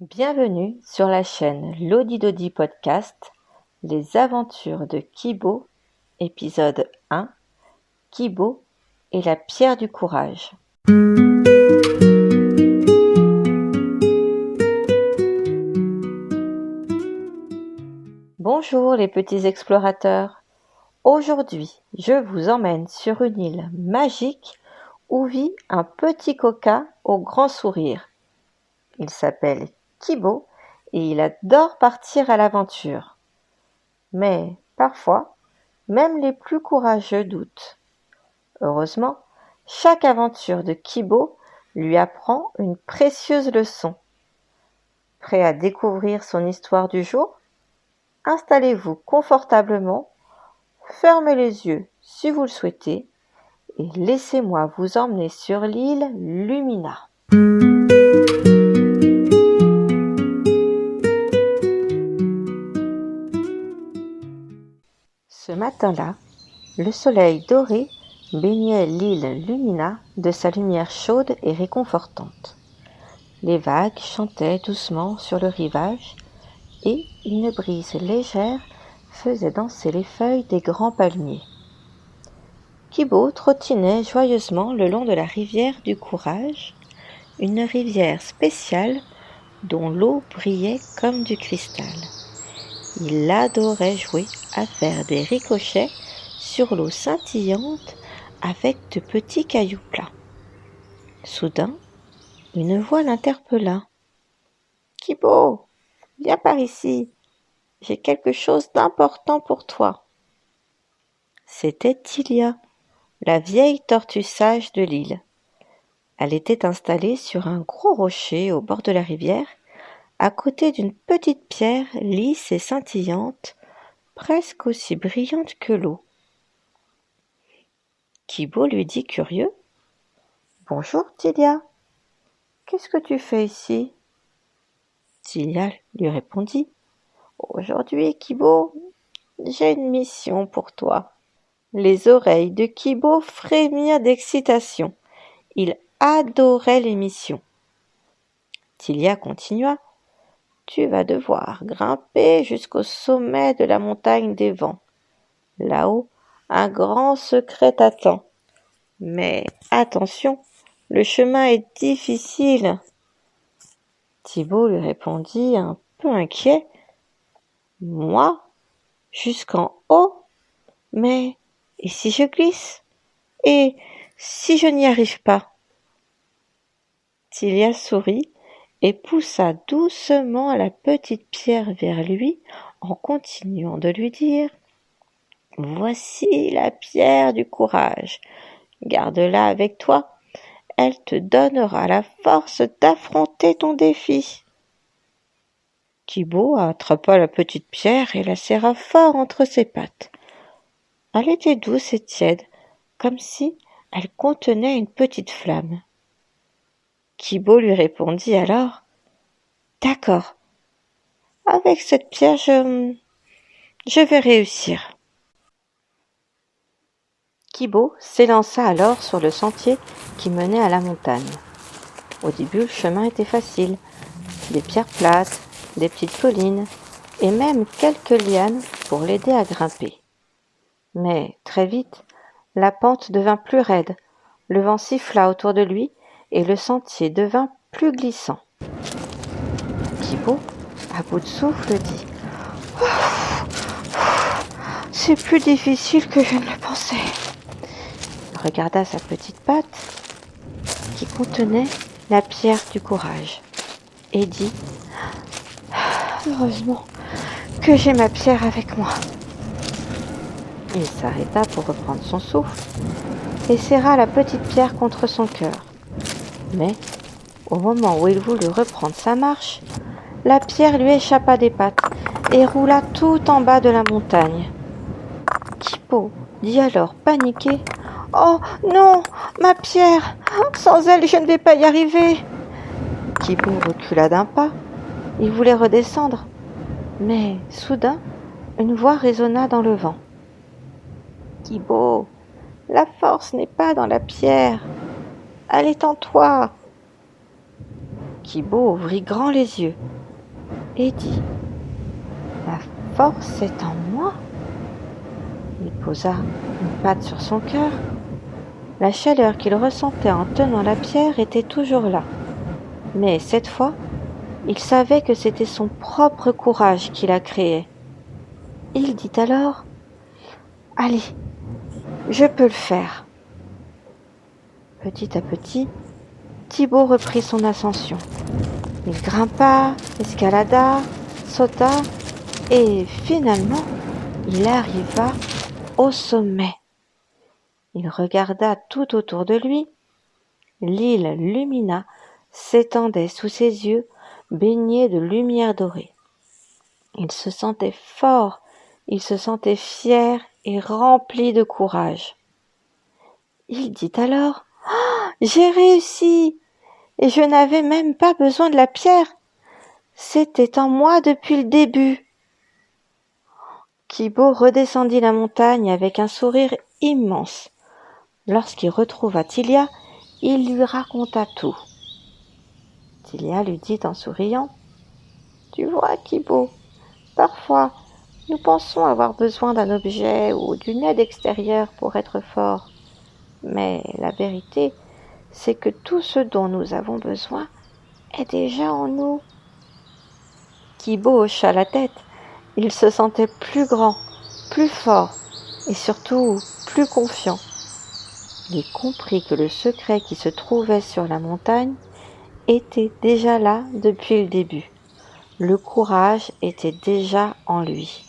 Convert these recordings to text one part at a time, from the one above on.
Bienvenue sur la chaîne Lodi Podcast, les aventures de Kibo, épisode 1, Kibo et la pierre du courage. Bonjour les petits explorateurs. Aujourd'hui, je vous emmène sur une île magique où vit un petit coquin au grand sourire. Il s'appelle Kibo et il adore partir à l'aventure. Mais parfois, même les plus courageux doutent. Heureusement, chaque aventure de Kibo lui apprend une précieuse leçon. Prêt à découvrir son histoire du jour? Installez-vous confortablement, fermez les yeux si vous le souhaitez et laissez-moi vous emmener sur l'île Lumina. Ce matin-là, le soleil doré baignait l'île Lumina de sa lumière chaude et réconfortante. Les vagues chantaient doucement sur le rivage et une brise légère faisait danser les feuilles des grands palmiers. Kibo trottinait joyeusement le long de la rivière du Courage, une rivière spéciale dont l'eau brillait comme du cristal. Il adorait jouer à faire des ricochets sur l'eau scintillante avec de petits cailloux plats. Soudain, une voix l'interpella. « Kibo, viens par ici, j'ai quelque chose d'important pour toi. » C'était Tilia, la vieille tortue sage de l'île. Elle était installée sur un gros rocher au bord de la rivière, à côté d'une petite pierre lisse et scintillante, presque aussi brillante que l'eau. Kibo lui dit curieux. « Bonjour Tilia, qu'est-ce que tu fais ici ?» Tilia lui répondit. « Aujourd'hui, Kibo, j'ai une mission pour toi. » Les oreilles de Kibo frémirent d'excitation. Il adorait les missions. Tilia continua. « Tu vas devoir grimper jusqu'au sommet de la montagne des vents. Là-haut, un grand secret t'attend. Mais attention, le chemin est difficile. » Kibo lui répondit un peu inquiet. « Moi, jusqu'en haut? Mais et si je glisse? Et si je n'y arrive pas ?» Tilia sourit et poussa doucement la petite pierre vers lui en continuant de lui dire « Voici la pierre du courage. Garde-la avec toi. Elle te donnera la force d'affronter ton défi. » Kibo attrapa la petite pierre et la serra fort entre ses pattes. Elle était douce et tiède, comme si elle contenait une petite flamme. Kibo lui répondit alors « D'accord, avec cette pierre, je vais réussir. » Kibo s'élança alors sur le sentier qui menait à la montagne. Au début, le chemin était facile. Des pierres plates, des petites collines et même quelques lianes pour l'aider à grimper. Mais très vite, la pente devint plus raide, le vent siffla autour de lui et le sentier devint plus glissant. Kibo, à bout de souffle, dit « C'est plus difficile que je ne le pensais. » Il regarda sa petite patte qui contenait la pierre du courage et dit « Heureusement que j'ai ma pierre avec moi. » Il s'arrêta pour reprendre son souffle et serra la petite pierre contre son cœur. Mais, au moment où il voulut reprendre sa marche, la pierre lui échappa des pattes et roula tout en bas de la montagne. Kibo dit alors paniqué « Oh non, ma pierre! Sans elle, je ne vais pas y arriver !» Kibo recula d'un pas. Il voulait redescendre. Mais soudain, une voix résonna dans le vent. « Kibo, la force n'est pas dans la pierre, elle est en toi. » Kibo ouvrit grand les yeux et dit « La force est en moi !» Il posa une patte sur son cœur. La chaleur qu'il ressentait en tenant la pierre était toujours là. Mais cette fois, il savait que c'était son propre courage qui la créait. Il dit alors « Allez, je peux le faire !» Petit à petit, Thibaut reprit son ascension. Il grimpa, escalada, sauta et finalement, il arriva au sommet. Il regarda tout autour de lui. L'île Lumina s'étendait sous ses yeux, baignée de lumière dorée. Il se sentait fort, il se sentait fier et rempli de courage. Il dit alors « J'ai réussi ! Et je n'avais même pas besoin de la pierre. C'était en moi depuis le début. » Kibo redescendit la montagne avec un sourire immense. Lorsqu'il retrouva Tilia, il lui raconta tout. Tilia lui dit en souriant « Tu vois, Kibo, parfois nous pensons avoir besoin d'un objet ou d'une aide extérieure pour être forts. Mais la vérité, c'est que tout ce dont nous avons besoin est déjà en nous. » Kibo hocha la tête. Il se sentait plus grand, plus fort et surtout plus confiant. Il comprit que le secret qui se trouvait sur la montagne était déjà là depuis le début. Le courage était déjà en lui.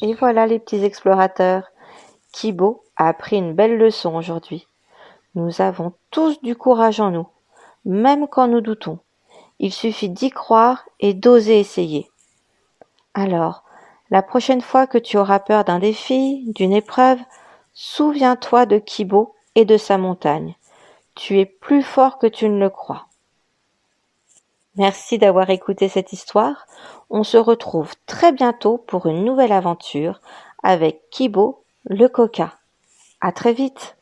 Et voilà les petits explorateurs. Kibo a appris une belle leçon aujourd'hui. Nous avons tous du courage en nous, même quand nous doutons. Il suffit d'y croire et d'oser essayer. Alors, la prochaine fois que tu auras peur d'un défi, d'une épreuve, souviens-toi de Kibo et de sa montagne. Tu es plus fort que tu ne le crois. Merci d'avoir écouté cette histoire. On se retrouve très bientôt pour une nouvelle aventure avec Kibo le coca. À très vite.